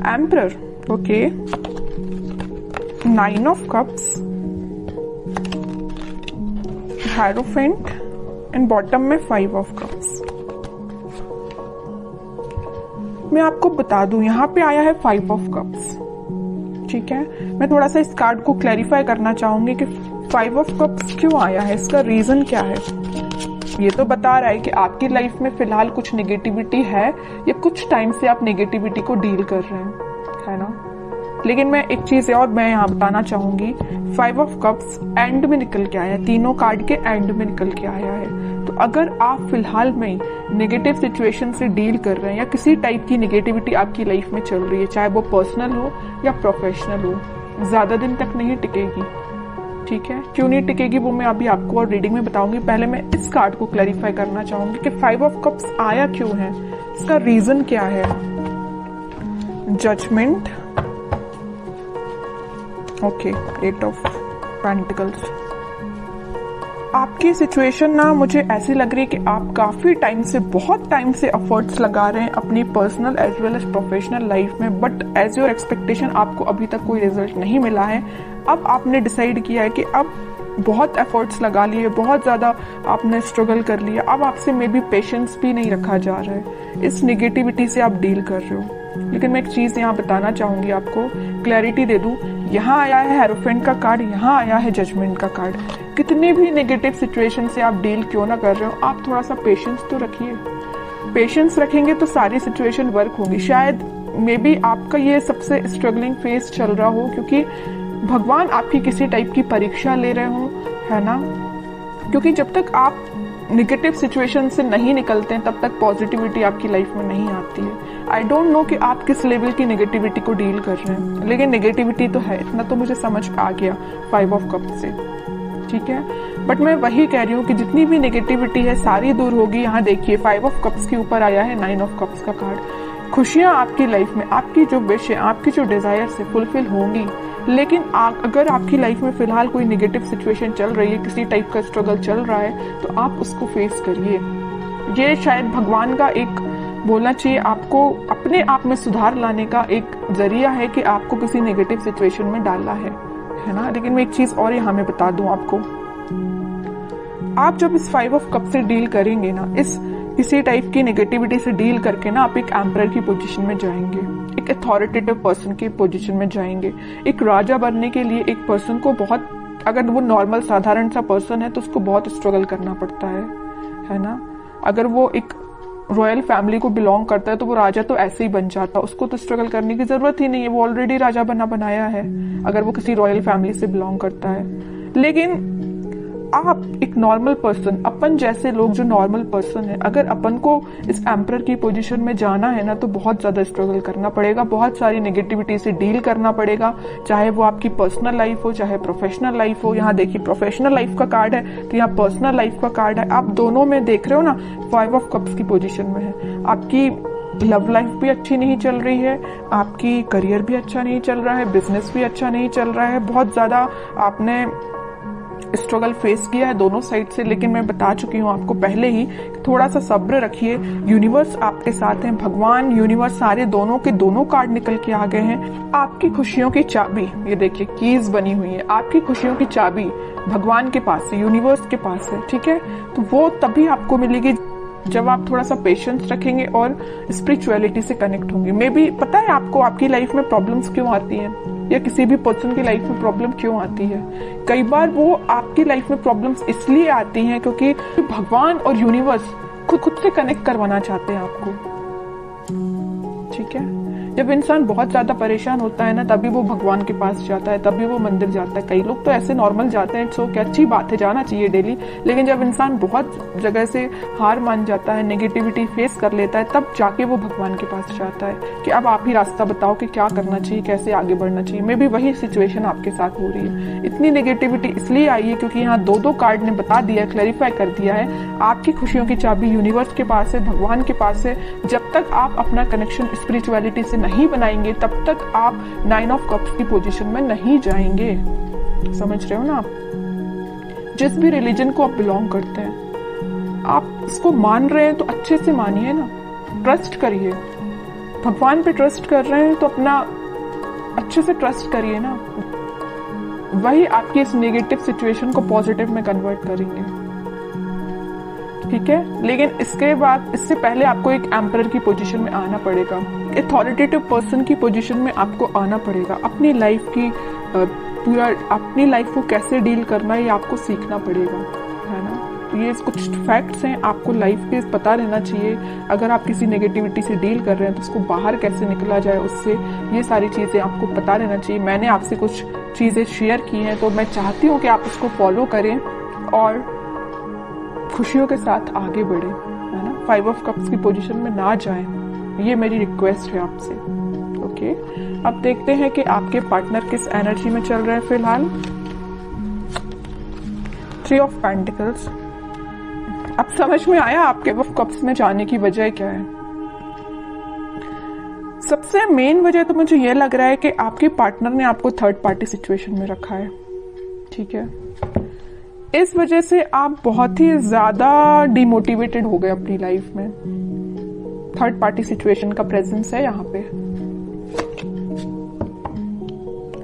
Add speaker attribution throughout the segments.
Speaker 1: Emperor, okay, 9 of cups, hierophant and bottom में 5 of cups. मैं आपको बता दूं यहाँ पे आया है 5 ऑफ कप्स, ठीक है। मैं थोड़ा सा इस कार्ड को क्लैरिफाई करना चाहूंगी कि 5 ऑफ कप्स क्यों आया है, इसका रीजन क्या है। ये तो बता रहा है कि आपकी लाइफ में फिलहाल कुछ नेगेटिविटी है या कुछ टाइम से आप नेगेटिविटी को डील कर रहे हैं, है ना। लेकिन मैं एक चीज और मैं यहाँ बताना चाहूंगी, 5 ऑफ कप्स एंड में निकल के आया है, तीनों कार्ड के एंड में निकल के आया है। तो अगर आप फिलहाल में नेगेटिव सिचुएशन से डील कर रहे हैं या किसी टाइप की नेगेटिविटी आपकी लाइफ में चल रही है, चाहे वो पर्सनल हो या प्रोफेशनल हो, ज्यादा दिन तक नहीं टिकेगी, ठीक है। क्यों नहीं टिकेगी वो मैं अभी आपको और रीडिंग में बताऊंगी। पहले मैं इस कार्ड को क्लैरिफाई करना चाहूंगी कि 5 ऑफ कप्स आया क्यों है, इसका रीजन क्या है। Judgment, okay, 8 of pentacles. आपकी सिचुएशन ना मुझे ऐसी लग रही है कि आप काफी टाइम से, बहुत टाइम से एफर्ट्स लगा रहे हैं अपनी personal as well as professional life में, बट एज योर एक्सपेक्टेशन आपको अभी तक कोई रिजल्ट नहीं मिला है। अब आपने डिसाइड किया है कि अब बहुत एफर्ट्स लगा लिए, बहुत ज्यादा आपने स्ट्रगल कर लिया, अब आपसे मे बी पेशेंस भी नहीं रखा जा रहा है, इस नेगेटिविटी से आप डील कर रहे हो। लेकिन मैं एक चीज यहाँ बताना चाहूंगी, आपको क्लैरिटी दे दूं। यहाँ आया है हेरोफेंट का कार्ड, यहाँ आया है जजमेंट का कार्ड। कितने भी नेगेटिव सिचुएशन से आप डील क्यों ना कर रहे हो, आप थोड़ा सा पेशेंस तो रखिए। पेशेंस रखेंगे तो सारी सिचुएशन वर्क होगी। शायद मे बी आपका ये सबसे स्ट्रगलिंग फेज चल रहा हो, क्योंकि भगवान आपकी किसी टाइप की परीक्षा ले रहे हो, है ना। क्योंकि जब तक आप नेगेटिव सिचुएशन से नहीं निकलते हैं तब तक पॉजिटिविटी आपकी लाइफ में नहीं आती है। आई डोंट नो कि आप किस लेवल की नेगेटिविटी को डील कर रहे हैं, लेकिन नेगेटिविटी तो है, इतना तो मुझे समझ आ गया 5 ऑफ कप से, ठीक है। बट मैं वही कह रही हूँ कि जितनी भी नेगेटिविटी है सारी दूर होगी। यहाँ देखिए 5 ऑफ कप्स के ऊपर आया है 9 ऑफ कप्स का कार्ड। खुशियां आपकी लाइफ में, आपकी जो विश है, आपकी जो डिजायर से फुलफिल होंगी। लेकिन अगर आपकी लाइफ में फिलहाल कोई नेगेटिव सिचुएशन चल रही है, किसी टाइप का स्ट्रगल चल रहा है, तो आप उसको फेस करिए। ये शायद भगवान का एक बोलना चाहिए आपको अपने आप में सुधार लाने का एक जरिया है कि आपको किसी नेगेटिव सिचुएशन में डाला है ना। लेकिन मैं एक चीज और यहाँ में बता दूं आपको, आप जब इस 5 ऑफ कप से डील करेंगे ना, इस किसी टाइप की नेगेटिविटी से डील करके ना, आप एक एम्परर की पोजीशन में जाएंगे, एक अथॉरिटेटिव पर्सन की पोजीशन में जाएंगे। एक राजा बनने के लिए एक पर्सन को बहुत, अगर वो नॉर्मल साधारण सा पर्सन है तो उसको बहुत स्ट्रगल करना पड़ता है ना। अगर वो एक रॉयल फैमिली को बिलोंग करता है तो वो राजा तो ऐसे ही बन जाता, उसको तो स्ट्रगल करने की जरूरत ही नहीं है, वो ऑलरेडी राजा बनाया है अगर वो किसी रॉयल फैमिली से बिलोंग करता है। लेकिन आप एक नॉर्मल पर्सन, अपन जैसे लोग जो नॉर्मल पर्सन है, अगर अपन को इस एम्परर की पोजीशन में जाना है ना, तो बहुत ज्यादा स्ट्रगल करना पड़ेगा, बहुत सारी नेगेटिविटी से डील करना पड़ेगा, चाहे वो आपकी पर्सनल लाइफ हो चाहे प्रोफेशनल लाइफ हो। यहाँ देखिए प्रोफेशनल लाइफ का कार्ड है तो यहाँ पर्सनल लाइफ का कार्ड है। आप दोनों में देख रहे हो ना, 5 ऑफ कप्स की पोजीशन में है। आपकी लव लाइफ भी अच्छी नहीं चल रही है, आपकी करियर भी अच्छा नहीं चल रहा है, बिजनेस भी अच्छा नहीं चल रहा है, बहुत ज्यादा आपने स्ट्रगल फेस किया है दोनों साइड से। लेकिन मैं बता चुकी हूँ आपको पहले ही, थोड़ा सा सब्र रखिए, यूनिवर्स आपके साथ है, भगवान यूनिवर्स सारे दोनों के दोनों कार्ड निकल के आ गए हैं। आपकी खुशियों की चाबी, ये देखिए कीज बनी हुई है, आपकी खुशियों की चाबी भगवान के पास है, यूनिवर्स के पास है, ठीक है। तो वो तभी आपको मिलेगी जब आप थोड़ा सा पेशेंस रखेंगे और स्पिरिचुअलिटी से कनेक्ट होंगे। मे बी पता है आपको आपकी लाइफ में प्रॉब्लम्स क्यों आती हैं, या किसी भी पर्सन की लाइफ में प्रॉब्लम क्यों आती है। कई बार वो आपकी लाइफ में प्रॉब्लम्स इसलिए आती हैं क्योंकि भगवान और यूनिवर्स खुद से कनेक्ट करवाना चाहते हैं आपको, ठीक है। जब इंसान बहुत ज्यादा परेशान होता है ना, तभी वो भगवान के पास जाता है, तभी वो मंदिर जाता है। कई लोग तो ऐसे नॉर्मल जाते हैं, सो क्या अच्छी बात है, जाना चाहिए डेली। लेकिन जब इंसान बहुत जगह से हार मान जाता है, नेगेटिविटी फेस कर लेता है, तब जाके वो भगवान के पास जाता है कि अब आप ही रास्ता बताओ कि क्या करना चाहिए, कैसे आगे बढ़ना चाहिए। मे भी वही सिचुएशन आपके साथ हो रही है। इतनी नेगेटिविटी इसलिए आई है क्योंकि यहाँ दो कार्ड ने बता दिया, क्लैरिफाई कर दिया है, आपकी खुशियों की चाबी यूनिवर्स के पास है, भगवान के पास है। जब तक आप अपना कनेक्शन स्पिरिचुअलिटी से नहीं बनाएंगे तब तक आप 9 ऑफ कप्स की पोजीशन में नहीं जाएंगे। समझ रहे हो ना आप। जिस भी रिलीजन को आप बिलोंग करते हैं, आप इसको मान रहे हैं तो अच्छे से मानिए ना, ट्रस्ट करिए, भगवान पे ट्रस्ट कर रहे हैं तो अपना अच्छे से ट्रस्ट करिए ना, वही आपकी इस नेगेटिव सिचुएशन को पॉजिटिव में कन्वर्ट करेंगे। ठीक है, लेकिन इसके बाद, इससे पहले आपको एक एम्परर की पोजीशन में आना पड़ेगा, अथॉरिटेटिव पर्सन की पोजीशन में आपको आना पड़ेगा। अपनी लाइफ की पूरा अपनी लाइफ को कैसे डील करना है ये आपको सीखना पड़ेगा, है ना। तो ये कुछ फैक्ट्स हैं, आपको लाइफ के पता रहना चाहिए। अगर आप किसी नेगेटिविटी से डील कर रहे हैं तो उसको बाहर कैसे निकला जाए उससे, ये सारी चीज़ें आपको पता रहना चाहिए। मैंने आपसे कुछ चीज़ें शेयर की हैं तो मैं चाहती हूँ कि आप उसको फॉलो करें और खुशियों के साथ आगे बढ़े, है ना। 5 ऑफ कप्स की पोजीशन में ना जाएं, ये मेरी रिक्वेस्ट है आपसे। ओके, अब देखते हैं कि आपके पार्टनर किस एनर्जी में चल रहे हैं फिलहाल। 3 ऑफ पेंटिकल्स। अब समझ में आया आपके ऑफ कप्स में जाने की वजह क्या है। सबसे मेन वजह तो मुझे यह लग रहा है कि आपके पार्टनर ने आपको थर्ड पार्टी सिचुएशन में रखा है। ठीक है, इस वजह से आप बहुत ही ज्यादा डिमोटिवेटेड हो गए अपनी लाइफ में। थर्ड पार्टी सिचुएशन का प्रेजेंस है यहाँ पे।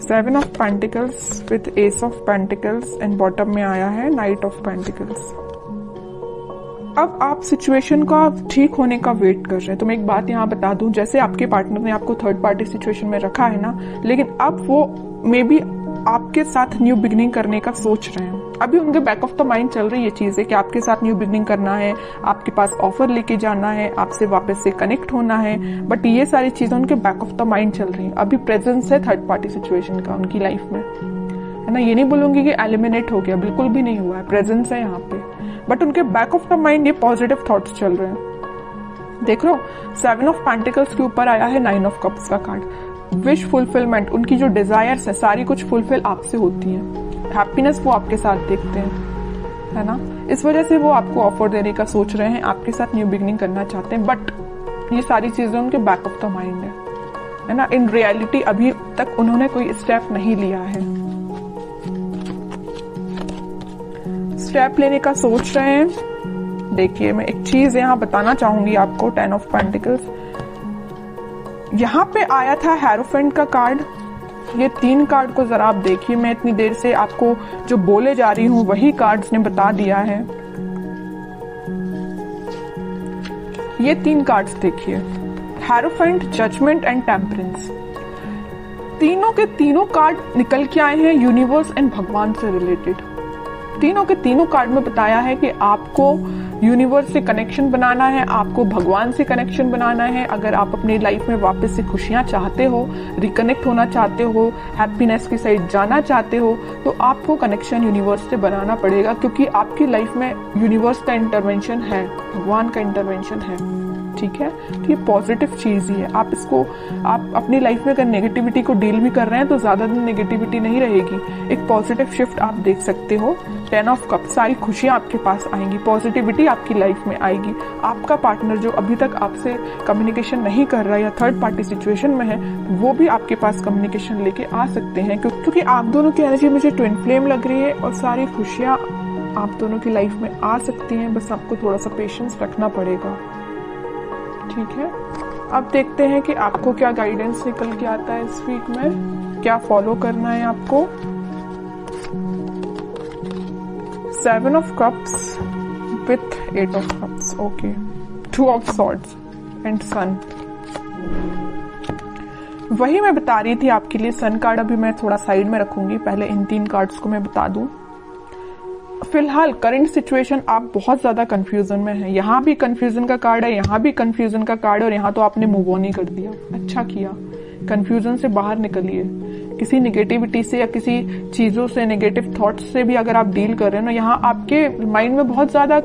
Speaker 1: 7 of pentacles with S of pentacles and bottom में आया है नाइट ऑफ पेंटिकल्स। अब आप सिचुएशन का ठीक होने का वेट कर रहे हैं। तो मैं एक बात यहाँ बता दूं, जैसे आपके पार्टनर ने आपको थर्ड पार्टी सिचुएशन में रखा है ना, लेकिन अब वो मे बी आपके साथ न्यू बिगनिंग करने का सोच रहे हैं। अभी उनके बैक ऑफ द माइंड चल रही है चीज है कि आपके साथ न्यू बिगनिंग करना है, आपके पास ऑफर लेके जाना है, आपसे वापस से कनेक्ट होना है, बट ये सारी चीजें उनके बैक ऑफ द माइंड चल रही है। अभी प्रेजेंस है थर्ड पार्टी सिचुएशन का उनकी लाइफ में, है ना। ये नहीं बोलूंगी कि एलिमिनेट हो गया, बिल्कुल भी नहीं हुआ है, प्रेजेंस है यहाँ पे, बट उनके बैक ऑफ द माइंड ये पॉजिटिव थॉट्स चल रहे हैं। देख लो, 7 ऑफ पेंटिकल्स के ऊपर आया है 9 ऑफ कप्स का कार्ड। विश फुलफिलमेंट, उनकी जो डिजायर्स है सारी कुछ फुलफिल आपसे होती है। हैप्पीनेस वो आपके साथ देखते हैं, है ना। इस वजह से वो आपको ऑफर देने का सोच रहे हैं, आपके साथ न्यू बिगनिंग करना चाहते हैं, बट ये सारी चीजें उनके बैक ऑफ द माइंड है ना। इन रियलिटी अभी तक उन्होंने कोई स्टेप नहीं लिया है, स्टेप लेने का सोच रहे हैं। देखिए, मैं एक चीज यहाँ बताना चाहूंगी आपको। 10 ऑफ पेंटिकल्स यहाँ पे आया था, हेरोफेंट का कार्ड। ये 3 कार्ड को जरा आप देखिए, मैं इतनी देर से आपको जो बोले जा रही हूं वही कार्ड्स ने बता दिया है। ये 3 कार्ड्स देखिए, हेरोफेंट, जजमेंट एंड टेम्परेंस। तीनों के तीनों कार्ड निकल के आए हैं यूनिवर्स एंड भगवान से रिलेटेड। तीनों के तीनों कार्ड में बताया है कि आपको यूनिवर्स से कनेक्शन बनाना है, आपको भगवान से कनेक्शन बनाना है। अगर आप अपनी लाइफ में वापस से खुशियां चाहते हो, रिकनेक्ट होना चाहते हो, हैप्पीनेस की साइड जाना चाहते हो, तो आपको कनेक्शन यूनिवर्स से बनाना पड़ेगा, क्योंकि आपकी लाइफ में यूनिवर्स का इंटरवेंशन है, भगवान का इंटरवेंशन है। ठीक है, तो ये पॉजिटिव चीज ही है। आप इसको, आप अपनी लाइफ में अगर नेगेटिविटी को डील भी कर रहे हैं तो ज्यादा दिन नेगेटिविटी नहीं रहेगी, एक पॉजिटिव शिफ्ट आप देख सकते हो। 10 ऑफ कप, सारी खुशियां आपके पास आएंगी, पॉजिटिविटी आपकी लाइफ में आएगी। आपका पार्टनर जो अभी तक आपसे कम्युनिकेशन नहीं कर रहा है या थर्ड पार्टी सिचुएशन में है, वो भी आपके पास कम्युनिकेशन लेके आ सकते हैं, क्योंकि आप दोनों की एनर्जी मुझे ट्विन फ्लेम लग रही है और सारी खुशियां आप दोनों की लाइफ में आ सकती हैं। बस आपको थोड़ा सा पेशेंस रखना पड़ेगा। ठीक है, अब देखते हैं कि आपको क्या गाइडेंस निकल के आता है इस वीक में, क्या फॉलो करना है आपको। 7 of cups with 8 of cups, okay. 2 of swords and sun. वही मैं बता रही थी आपके लिए। सन कार्ड अभी मैं थोड़ा साइड में रखूंगी, पहले इन 3 कार्ड्स को मैं बता दूं। फिलहाल करंट सिचुएशन आप बहुत ज्यादा कंफ्यूजन में हैं। यहाँ भी कंफ्यूजन का कार्ड है, यहाँ भी कंफ्यूजन का कार्ड है, और यहाँ तो आपने मूव ऑन ही कर दिया। अच्छा किया, कंफ्यूजन से बाहर निकलिए। किसी नेगेटिविटी से या किसी चीजों से, नेगेटिव थॉट्स से भी अगर आप डील कर रहे हैं ना, यहाँ आपके माइंड में बहुत ज्यादा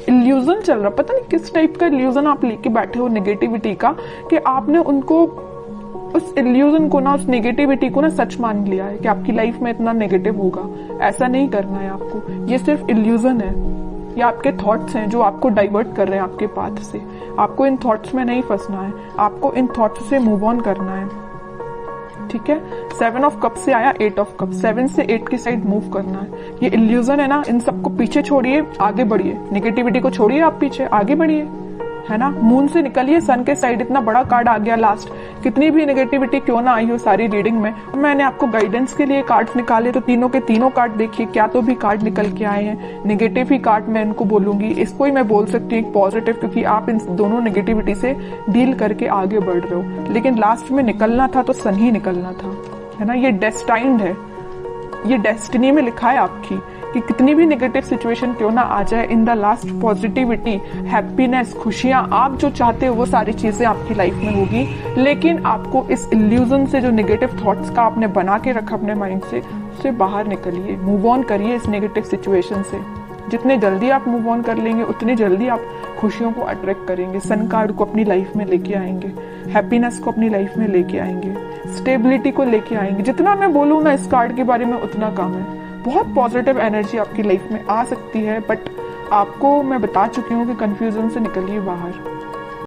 Speaker 1: इल्यूजन चल रहा, पता नहीं किस टाइप का इल्यूजन आप लेके बैठे हो नेगेटिविटी का, कि आपने उनको, उस इल्यूजन को ना, उस नेगेटिविटी को ना सच मान लिया है कि आपकी लाइफ में इतना नेगेटिव होगा। ऐसा नहीं करना है आपको, ये सिर्फ इल्यूजन है, ये आपके थॉट्स हैं जो आपको डाइवर्ट कर रहे हैं आपके पाथ से। आपको इन थॉट्स में नहीं फंसना है, आपको इन थॉट्स से मूव ऑन करना है। ठीक है, 7 ऑफ कप से आया 8 ऑफ कप, 7 से 8 की साइड मूव करना है। ये इल्यूजन है ना, इन सबको पीछे छोड़िए, आगे बढ़िए। नेगेटिविटी को छोड़िए, आप पीछे आगे बढ़िए, है ना। मून से निकलिए सन के साइड, इतना बड़ा कार्ड आ गया लास्ट। कितनी भी नेगेटिविटी क्यों ना आई हो सारी रीडिंग में, मैंने आपको गाइडेंस के लिए कार्ड्स निकाले तो तीनों के तीनों कार्ड देखिए, क्या तो भी कार्ड निकल के आए हैं। नेगेटिव ही कार्ड मैं इनको बोलूंगी, इसको ही मैं बोल सकती हूँ पॉजिटिव, क्योंकि आप इन दोनों नेगेटिविटी से डील करके आगे बढ़ रहे हो। लेकिन लास्ट में निकलना था तो सन ही निकलना था, है ना। ये डेस्टाइन्ड है, ये डेस्टिनी में लिखा है आपकी कि कितनी भी नेगेटिव सिचुएशन क्यों ना आ जाए, in the last positivity, happiness, खुशियां, आप जो चाहते हो वो सारी चीजें आपकी लाइफ में होगी। लेकिन आपको इस इल्यूजन से, जो नेगेटिव थॉट्स का आपने बना के रखा अपने माइंड से, उससे बाहर निकलिए, मूव ऑन करिए इस नेगेटिव सिचुएशन से। जितने जल्दी आप मूव ऑन कर लेंगे उतनी जल्दी आप खुशियों को अट्रैक्ट करेंगे, सन कार्ड को अपनी लाइफ में लेके आएंगे, हैप्पीनेस को अपनी लाइफ में लेके आएंगे, स्टेबिलिटी को लेके आएंगे। जितना मैं बोलूँ ना इस कार्ड के बारे में उतना कम है। बहुत पॉजिटिव एनर्जी आपकी लाइफ में आ सकती है, बट आपको मैं बता चुकी हूँ कि कंफ्यूजन से निकलिए बाहर।